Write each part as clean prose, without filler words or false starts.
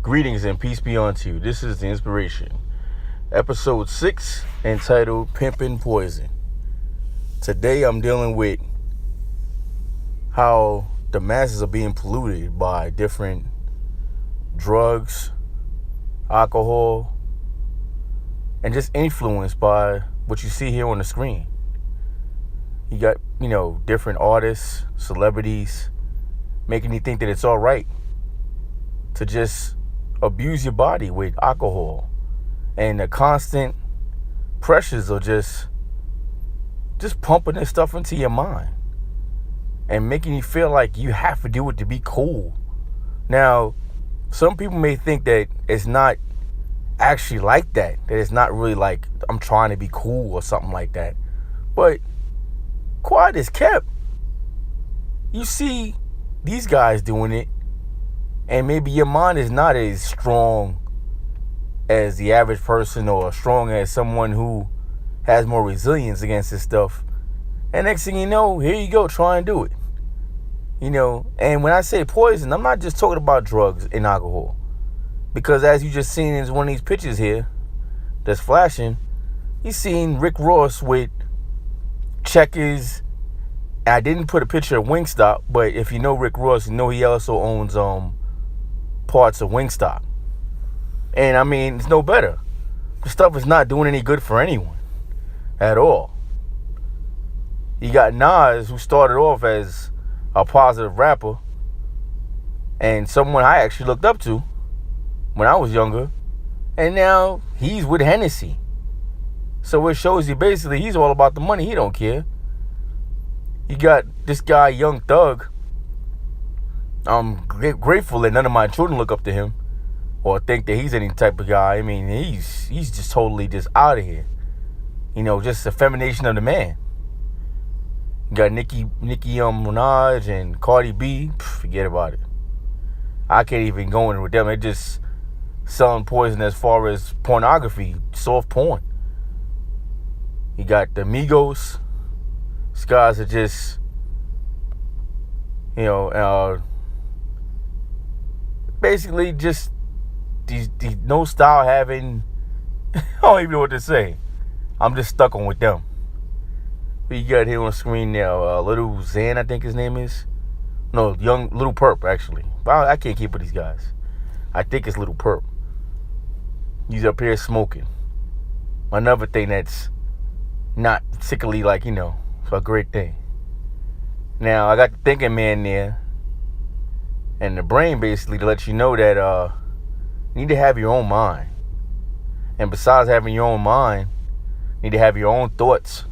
Greetings and peace be unto you. This is The Inspiration. Episode 6, entitled Pimping, Poision. Today I'm dealing with how the masses are being polluted by different drugs, alcohol, and just influenced by what you see here on the screen. You got, different artists, celebrities, making you think that it's all right to just abuse your body with alcohol, and the constant pressures of just pumping this stuff into your mind and making you feel like you have to do it to be cool. Now, some people may think that it's not actually like that it's not really like I'm trying to be cool or something like that. But quiet as kept, you see these guys doing it, and maybe your mind is not as strong as the average person or strong as someone who has more resilience against this stuff. And next thing you know, here you go, try and do it. And when I say poison, I'm not just talking about drugs and alcohol. Because as you just seen in one of these pictures here that's flashing, you seen Rick Ross with Checkers. I didn't put a picture of Wingstop, but if you know Rick Ross, you know he also owns parts of Wingstop. And I mean, it's no better. The stuff is not doing any good for anyone at all. You got Nas, who started off as a positive rapper and someone I actually looked up to when I was younger, and now he's with Hennessy. So it shows you basically he's all about the money. He don't care. You got this guy, Young Thug. I'm grateful that none of my children look up to him or think that he's any type of guy. I mean, he's just totally just out of here. Just a femination of the man. You got Nicki Minaj and Cardi B. Forget about it. I can't even go in with them. They're just selling poison as far as pornography, soft porn. You got the Migos. These guys are just, basically just these no style having. I don't even know what to say. I'm just stuck on with them. But you got here on the screen now, Little Xan, I think his name is. No, young Little Perp, actually. But I can't keep with these guys. I think it's Little Perp. He's up here smoking. Another thing that's not particularly a great thing. Now, I got the thinking man there. And the brain basically to let you know that you need to have your own mind. And besides having your own mind, you need to have your own thoughts.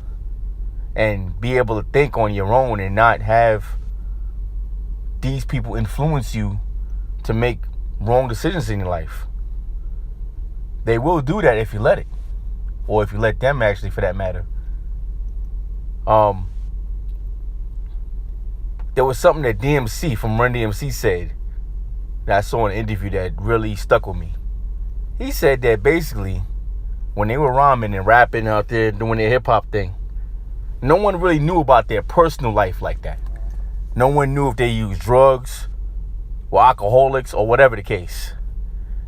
And be able to think on your own and not have these people influence you to make wrong decisions in your life. They will do that if you let it. Or if you let them, actually, for that matter. There was something that DMC from Run DMC said that I saw in an interview that really stuck with me. He said that basically, when they were rhyming and rapping out there doing their hip-hop thing, no one really knew about their personal life like that. No one knew if they used drugs or alcoholics or whatever the case.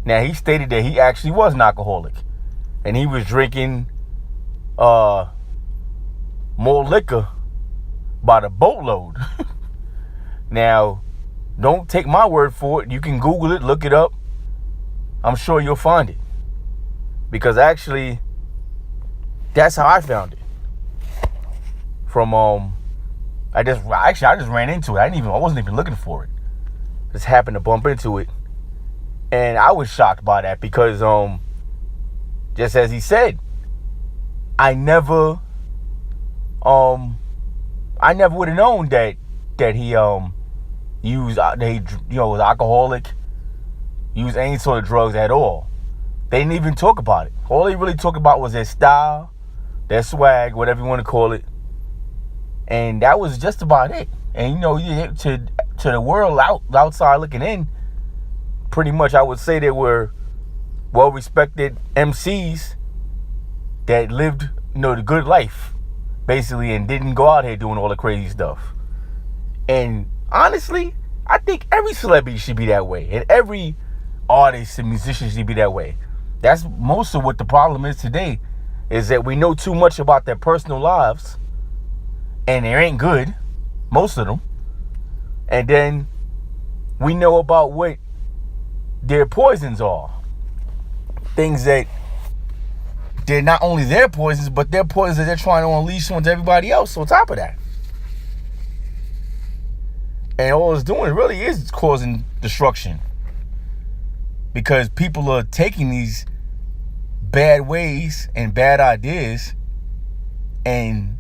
Now, he stated that he actually was an alcoholic. And he was drinking more liquor by the boatload. Now, don't take my word for it. You can Google it, look it up. I'm sure you'll find it. Because actually, that's how I found it. From I just ran into it. I wasn't even looking for it. Just happened to bump into it. And I was shocked by that because just as he said, I never would have known that he used was alcoholic, used any sort of drugs at all. They didn't even talk about it. All they really talked about was their style, their swag, whatever you want to call it. And that was just about it. And to the world outside looking in, pretty much I would say they were well-respected MCs that lived, the good life, basically, and didn't go out here doing all the crazy stuff. And honestly, I think every celebrity should be that way. And every artist and musician should be that way. That's most of what the problem is today, is that we know too much about their personal lives, and they ain't good, most of them. And then we know about what their poisons are. Things that they're not only their poisons, but their poisons that they're trying to unleash onto everybody else on top of that. And all it's doing really is causing destruction. Because people are taking these bad ways and bad ideas and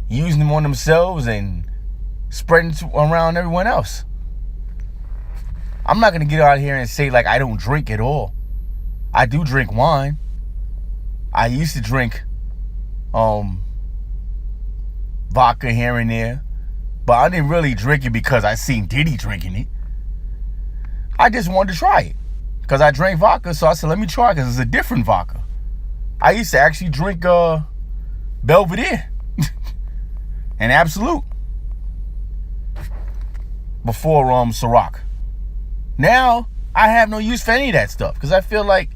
using them on themselves and spreading around everyone else. I'm not going to get out here and say like I don't drink at all. I do drink wine. I used to drink vodka here and there, but I didn't really drink it because I seen Diddy drinking it. I just wanted to try it because I drank vodka, so I said, let me try it because it's a different vodka. I used to actually drink Belvedere and Absolute before Ciroc. Now I have no use for any of that stuff because I feel like,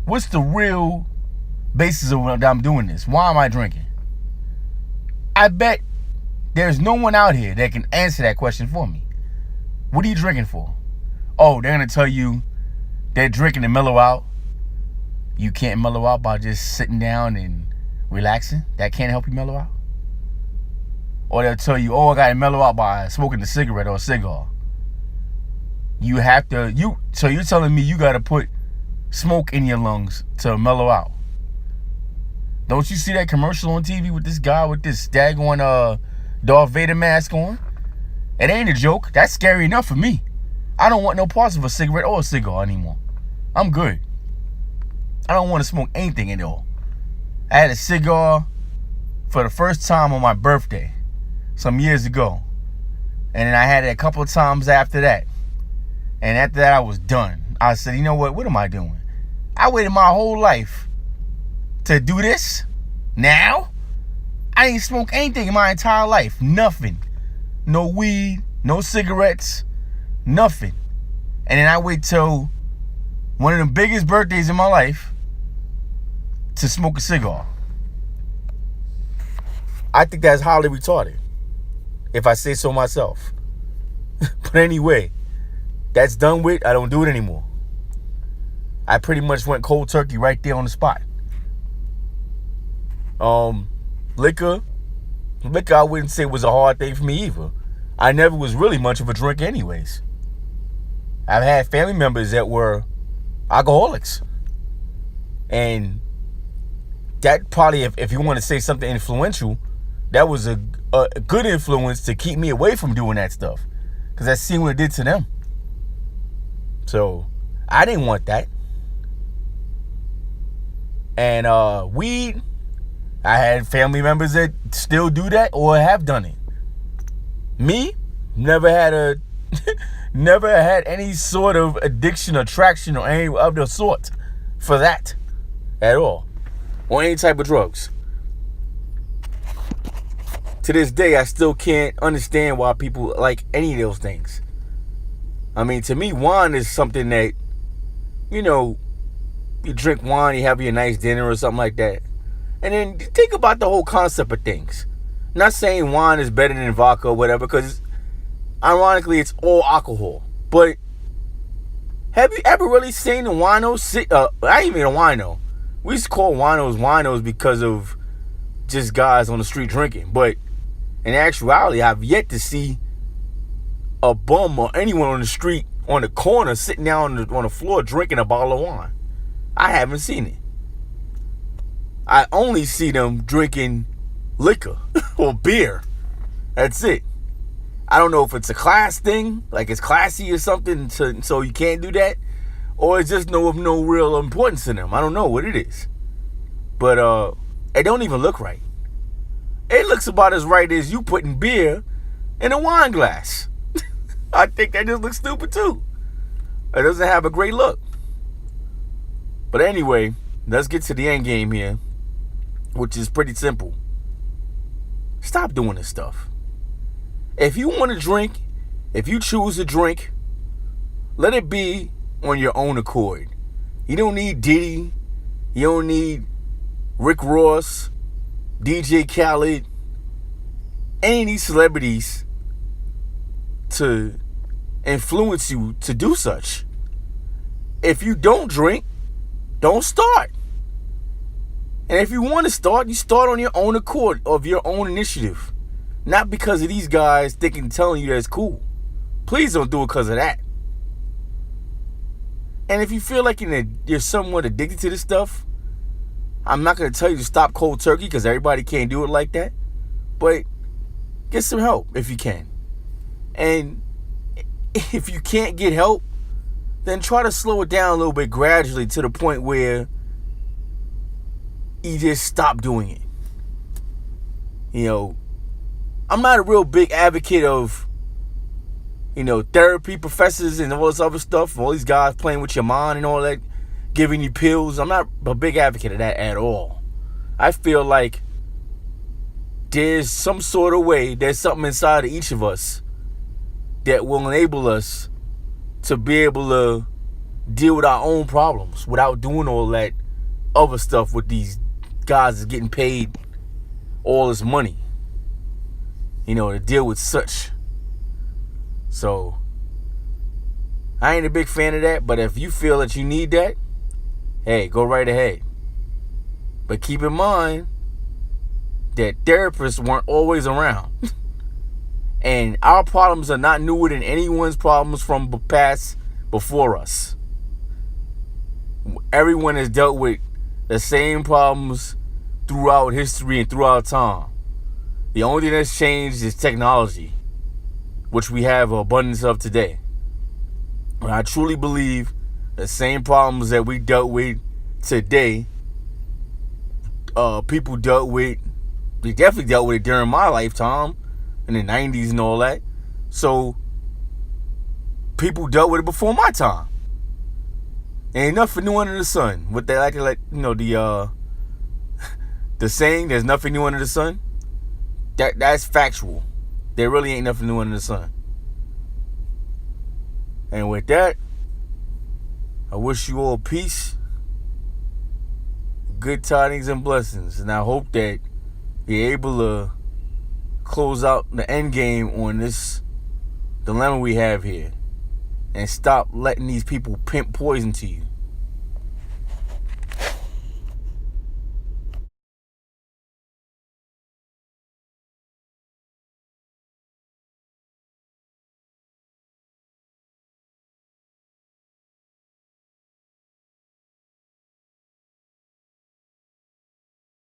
what's the real basis of what I'm doing this? Why am I drinking? I bet there's no one out here that can answer that question for me. What are you drinking for? Oh, they're going to tell you they're drinking to mellow out. You can't mellow out by just sitting down and relaxing. That can't help you mellow out. Or they'll tell you, oh, I got to mellow out by smoking a cigarette or a cigar. You have to, so you're telling me you got to put smoke in your lungs to mellow out. Don't you see that commercial on TV with this guy with this daggone Darth Vader mask on? It ain't a joke. That's scary enough for me. I don't want no parts of a cigarette or a cigar anymore. I'm good. I don't want to smoke anything at all. I had a cigar for the first time on my birthday some years ago. And then I had it a couple of times after that. And after that, I was done. I said, you know what am I doing? I waited my whole life to do this. Now, I ain't smoked anything in my entire life. Nothing. No weed, no cigarettes, nothing. And then I wait till one of the biggest birthdays in my life to smoke a cigar. I think that's highly retarded, if I say so myself. But anyway, that's done with. I don't do it anymore. I pretty much went cold turkey right there on the spot. Liquor, I wouldn't say was a hard thing for me either. I never was really much of a drinker anyways. I've had family members that were alcoholics. And that probably, if you want to say something influential, that was a good influence to keep me away from doing that stuff. Because I seen what it did to them. So, I didn't want that. And weed, I had family members that still do that or have done it. Me, never had any sort of addiction, attraction, or any of the sort for that at all. Or any type of drugs. To this day, I still can't understand why people like any of those things. I mean, to me, wine is something that, you drink wine, you have your nice dinner or something like that. And then think about the whole concept of things. Not saying wine is better than vodka or whatever, because ironically, it's all alcohol. But have you ever really seen a wino sit? Not even a wino. We used to call winos because of just guys on the street drinking. But in actuality, I've yet to see a bum or anyone on the street, on the corner, sitting down on the floor drinking a bottle of wine. I haven't seen it. I only see them drinking liquor or beer. That's it. I don't know if it's a class thing, like it's classy or something, so you can't do that, or it's just of no real importance to them. I don't know what it is. But it don't even look right. It looks about as right as you putting beer in a wine glass. I think that just looks stupid too. It doesn't have a great look. But anyway, let's get to the end game here, which is pretty simple. Stop doing this stuff. If you want to drink, if you choose to drink, let it be on your own accord. You don't need Diddy. You don't need Rick Ross, DJ Khaled, any of these celebrities to influence you to do such. If you don't drink, don't start. And if you want to start, you start on your own accord, of your own initiative. Not because of these guys telling you that's cool. Please don't do it because of that. And if you feel like you're somewhat addicted to this stuff, I'm not going to tell you to stop cold turkey because everybody can't do it like that. But get some help if you can. And if you can't get help, then try to slow it down a little bit gradually to the point where you just stop doing it. You know, I'm not a real big advocate of, therapy professors and all this other stuff, all these guys playing with your mind and all that, giving you pills. I'm not a big advocate of that at all. I feel like there's some sort of way, there's something inside of each of us that will enable us to be able to deal with our own problems without doing all that other stuff with these guys that's getting paid all this money, to deal with such. So, I ain't a big fan of that, but if you feel that you need that, hey, go right ahead. But keep in mind that therapists weren't always around. And our problems are not newer than anyone's problems from the past before us. Everyone has dealt with the same problems throughout history and throughout time. The only thing that's changed is technology, which we have an abundance of today. And I truly believe the same problems that we dealt with today, people dealt with, they definitely dealt with it during my lifetime, in the 90s and all that. So, people dealt with it before my time. Ain't nothing new under the sun. What they like, the saying, there's nothing new under the sun. That's factual. There really ain't nothing new under the sun. And with that, I wish you all peace, good tidings, and blessings. And I hope that you're able to close out the end game on this dilemma we have here and stop letting these people pimp poison to you.